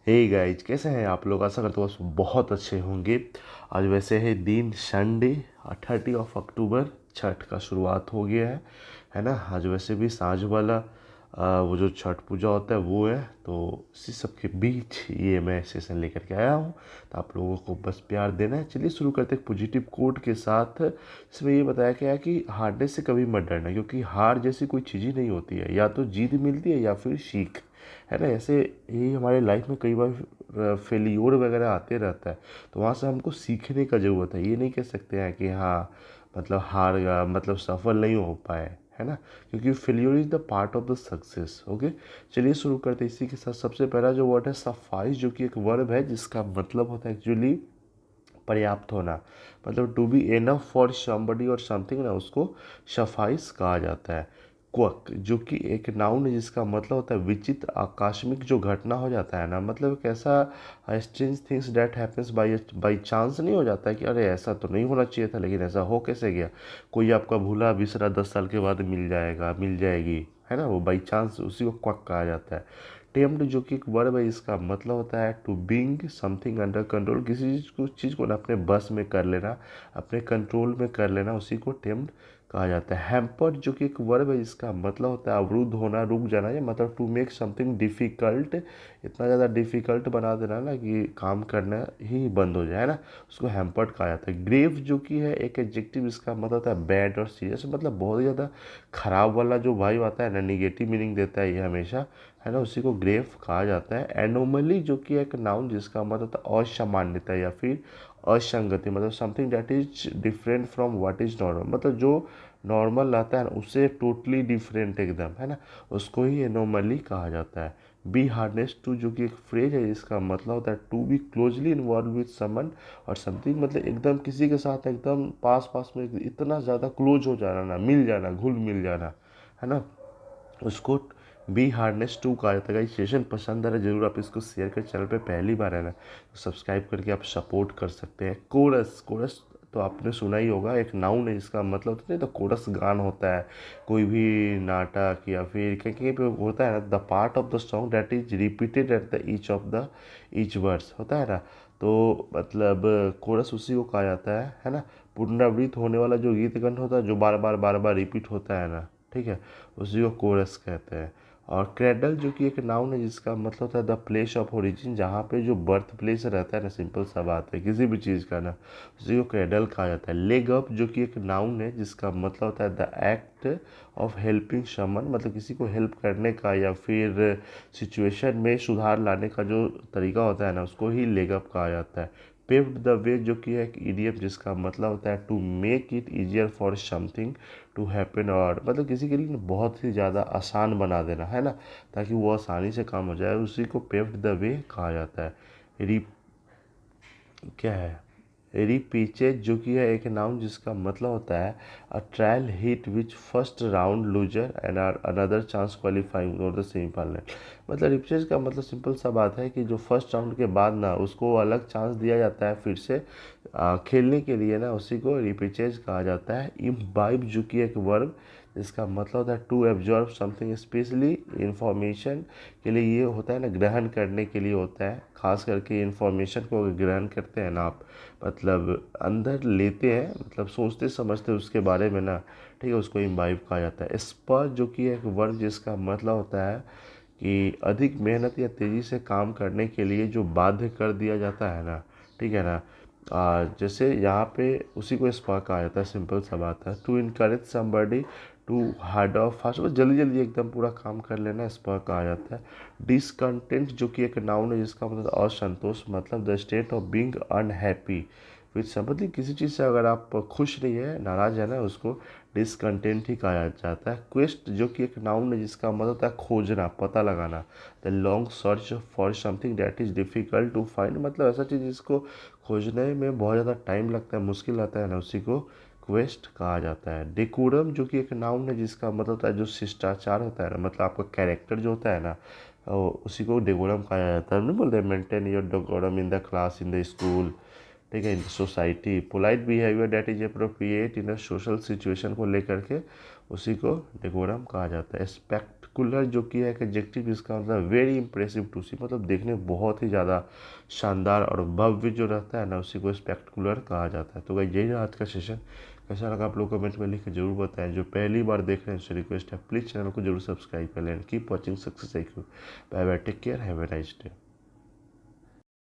Hey guys, कैसे हैं आप लोग? आशा करता हूँ आप बहुत अच्छे होंगे। आज वैसे है दिन संडे 30 अक्टूबर। छठ का शुरुआत हो गया है ना। आज वैसे भी सांझ वाला वो जो छठ पूजा होता है वो है, तो इसी सब के बीच ये मैं सेशन लेकर के आया हूँ। तो आप लोगों को बस प्यार देना है। चलिए शुरू करते हैं पॉजिटिव कोट के साथ। इसमें ये बताया गया है कि हारने से कभी मत डरना, क्योंकि हार जैसी कोई चीज़ ही नहीं होती है। या तो जीत मिलती है या फिर सीख, है ना। ऐसे ही हमारे लाइफ में कई बार फेलियोर वगैरह आते रहता है, तो वहाँ से हमको सीखने का ज़रूरत है। ये नहीं कह सकते हैं कि हाँ मतलब हार गया मतलब सफल नहीं हो पाए, है ना। क्योंकि failure is the part of the success. Okay, चलिए शुरू करते हैं इसी के साथ। सबसे पहला जो वर्ड है सफाइस, जो कि एक वर्ब है जिसका मतलब होता है एक्चुअली पर्याप्त होना। मतलब to be enough for somebody और समथिंग ना, उसको सफाइस कहा जाता है। क्वक, जो कि एक नाउन है जिसका मतलब होता है विचित्र आकस्मिक जो घटना हो जाता है ना। मतलब एक ऐसा strange things that happens by chance नहीं हो जाता है कि अरे ऐसा तो नहीं होना चाहिए था लेकिन ऐसा हो कैसे गया। कोई आपका भूला बिसरा 10 साल के बाद मिल जाएगी, है ना। वो बाई चांस, उसी को क्वक कहा जाता है। टेम्प्ट, जो कि एक वर्ब है, इसका मतलब होता है to bring something under control. किसी चीज़ को ना अपने बस में कर लेना, अपने कंट्रोल में कर लेना, उसी को टेम्प्ट कहा जाता है। हैम्पर्ड, जो कि एक वर्ब है, इसका मतलब होता है अवरुद्ध होना, रुक जाना। या मतलब टू मेक समथिंग डिफ़िकल्ट, इतना ज़्यादा डिफ़िकल्ट बना देना ना कि काम करना ही बंद हो जाए, है ना, उसको हैम्पर्ड कहा जाता है। ग्रेव, जो कि है एक एडजेक्टिव, इसका मतलब होता है बैड और सीरियस। मतलब बहुत ही ज़्यादा खराब वाला जो वाइब आता है ना, निगेटिव मीनिंग देता है ये हमेशा, है ना, उसी को ग्रेव कहा जाता है। एनोमली, जो कि एक नाउन जिसका मतलब होता है असामान्यता या फिर असंगति। मतलब something that is different from what is normal. मतलब जो नॉर्मल रहता है ना उससे टोटली डिफरेंट एकदम, है ना, उसको ही एनोमली कहा जाता है। बी हार्नेस टू, जो कि एक फ्रेज है जिसका मतलब होता है to be closely involved with someone और समथिंग। मतलब एकदम किसी के साथ एकदम पास पास में इतना ज़्यादा क्लोज हो जाना ना, मिल जाना, घुल मिल जाना, है ना, उसको बी हार्नेस टू कहा जाता है। गाइस सेशन पसंद आ रहा है जरूर आप इसको शेयर कर। चैनल पे पहली बार है ना तो सब्सक्राइब करके आप सपोर्ट कर सकते हैं। कोरस, कोरस तो आपने सुना ही होगा, एक नाउन है जिसका मतलब होता है तो कोरस गान होता है कोई भी नाटक या फिर कहीं कहीं पे होता है ना, the part of the song that is repeated at the each verse होता है ना। तो मतलब कोरस उसी को कहा जाता है ना। पुनरावृत्त होने वाला जो गीत गण होता है जो बार बार रिपीट होता है ना, ठीक है, उसी को कोरस कहते हैं। और क्रेडल, जो कि एक नाउन है जिसका मतलब होता है द प्लेस ऑफ ओरिजिन, जहाँ पे जो बर्थ प्लेस रहता है ना, सिंपल सा बात है किसी भी चीज़ का ना, उसी को क्रेडल कहा जाता है। लेग अप, जो कि एक नाउन है जिसका मतलब होता है द एक्ट ऑफ हेल्पिंग समन। मतलब किसी को हेल्प करने का या फिर सिचुएशन में सुधार लाने का जो तरीका होता है ना, उसको ही लेग अप कहा जाता है। पेव्ड द वे, जो कि एक इडियम जिसका मतलब होता है to make it easier for something to happen. और मतलब किसी के लिए ना बहुत ही ज़्यादा आसान बना देना, है ना, ताकि वो आसानी से काम हो जाए, उसी को पेव्ड द वे कहा जाता है। री क्या है रिपीचेज, जो कि है एक नाउन जिसका मतलब होता है a trial hit which first round loser and are another chance qualifying और द सेमीफाइनल। मतलब रिपीचेज का मतलब सिंपल सा बात है कि जो फर्स्ट राउंड के बाद ना उसको अलग चांस दिया जाता है फिर से खेलने के लिए ना, उसी को रिपीचेज कहा जाता है। इम्बाइब, जो कि एक वर्ब इसका मतलब होता है to absorb something, especially information के लिए ये होता है ना, ग्रहण करने के लिए होता है। खास करके इंफॉर्मेशन को ग्रहण करते हैं ना आप, मतलब अंदर लेते हैं, मतलब सोचते समझते उसके बारे में ना, ठीक है, उसको इम्बाइब कहा जाता है। स्पर, जो कि एक वर्ब जिसका मतलब होता है कि अधिक मेहनत या तेज़ी से काम करने के लिए जो बाध्य कर दिया जाता है ना, ठीक है ना। जैसे यहाँ पे उसी को स्पार्क कहा जाता है, सिंपल सा बात है। To encourage somebody to hard of fast, बस जल्दी जल्दी एकदम पूरा काम कर लेना, स्पार्क कहा जाता है। डिसकंटेंट, जो कि एक नाउन है जिसका मतलब असंतोष, मतलब the state of being unhappy with something. किसी चीज़ से अगर आप खुश नहीं है, नाराज है ना, उसको डिसकंटेंट ही कहा जाता है। क्वेस्ट, जो कि एक नाउन है जिसका मतलब होता है खोजना, पता लगाना, the long search for something that is difficult to find. मतलब ऐसा चीज़ जिसको खोजने में बहुत ज़्यादा टाइम लगता है, मुश्किल आता है ना, उसी को क्वेस्ट कहा जाता है। डेकोरम, जो कि एक नाउन है जिसका मतलब होता है जो शिष्टाचार होता है ना, मतलब आपका कैरेक्टर जो होता है ना, उसी को डेकोरम कहा जाता है। नहीं बोलते maintain your decorum in the class, in the school, ठीक है, in society. Polite behaviour that is appropriate in a social situation को लेकर के उसी को डेकोरम कहा जाता है। स्पेक्टेकुलर जो कि है एक एडजेक्टिव जिसका मतलब वेरी इंप्रेसिव टू सी, मतलब देखने में बहुत ही ज़्यादा शानदार और भव्य जो रहता है ना उसी को स्पेक्टेकुलर कहा जाता है। तो भाई यही आज का सेशन, कैसा लगा आप लोग कमेंट में लिख के जरूर बताएं। जो पहली बार देख रहे हैं उससे रिक्वेस्ट है प्लीज़ चैनल को जरूर सब्सक्राइब कर लें। Keep watching success IQ। Bye bye, take care, have a nice day.